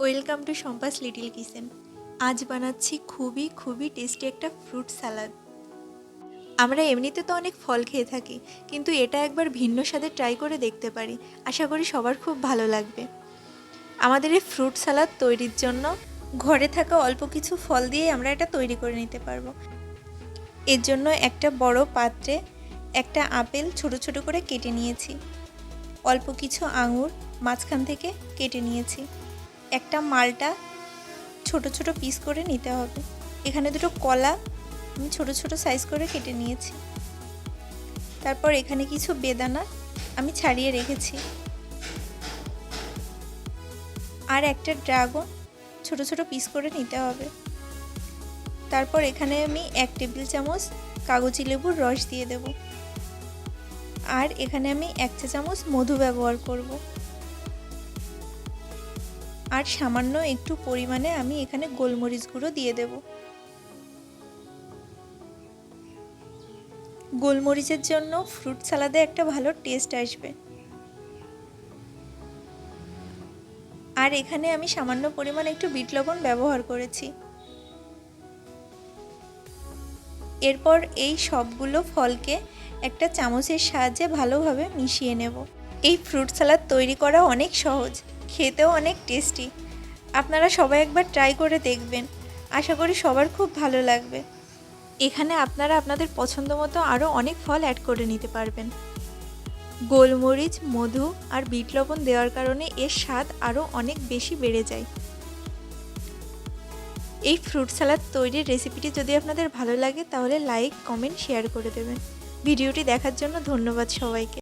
Welcome to Sampa's little kitchen. আজ বানাচ্ছি খুবই টেস্টি একটা ফ্রুট স্যালাড। আমরা এমনিতে তো অনেক ফল খেয়ে থাকি, কিন্তু এটা একবার ভিন্ন স্বাদে ট্রাই করে দেখতে পারি। আশা করি সবার খুব ভালো লাগবে। আমাদের এই ফ্রুট স্যালাড তৈরির জন্য ঘরে থাকা অল্প কিছু ফল দিয়ে আমরা এটা তৈরি করে নিতে পারবো। এর জন্য একটা বড় পাত্রে একটা আপেল ছোট ছোট করে কেটে নিয়েছি, অল্প কিছু আঙুর মাঝখান থেকে কেটে নিয়েছি, একটা মালটা ছোট ছোট পিস করে নিতে হবে। এখানে দুটো কলা আমি ছোট ছোট সাইজ করে কেটে নিয়েছি। তারপর এখানে কিছু বেদানা আমি ছাড়িয়ে রেখেছি, আর একটা ড্রাগন ছোট ছোট পিস করে নিতে হবে। তারপর এখানে আমি 1 টেবিল চামচ কাগজি লেবুর রস দিয়ে দেব, আর এখানে আমি 1 চা চামচ মধু ব্যবহার করব, আর সামান্য একটু পরিমাণে আমি এখানে গোলমরিচ গুঁড়ো দিয়ে দেব। গোলমরিচের জন্য ফ্রুট সালাদে একটা ভালো টেস্ট আসবে। আর এখানে আমি সামান্য পরিমাণ একটু বিট লবণ ব্যবহার করেছি। এরপর এই সবগুলো ফলকে একটা চামচের সাহায্যে ভালোভাবে মিশিয়ে নেব। এই ফ্রুট সালাদ তৈরি করা অনেক সহজ, খেতেও অনেক টেস্টি। আপনারা সবাই একবার ট্রাই করে দেখবেন, আশা করি সবার খুব ভালো লাগবে। এখানে আপনারা আপনাদের পছন্দ মতো আরও অনেক ফল অ্যাড করে নিতে পারবেন। গোলমরিচ, মধু আর বিট লবণ দেওয়ার কারণে এর স্বাদ আরও অনেক বেশি বেড়ে যায়। এই ফ্রুট সালাদ তৈরির রেসিপিটি যদি আপনাদের ভালো লাগে তাহলে লাইক, কমেন্ট, শেয়ার করে দেবেন। ভিডিওটি দেখার জন্য ধন্যবাদ সবাইকে।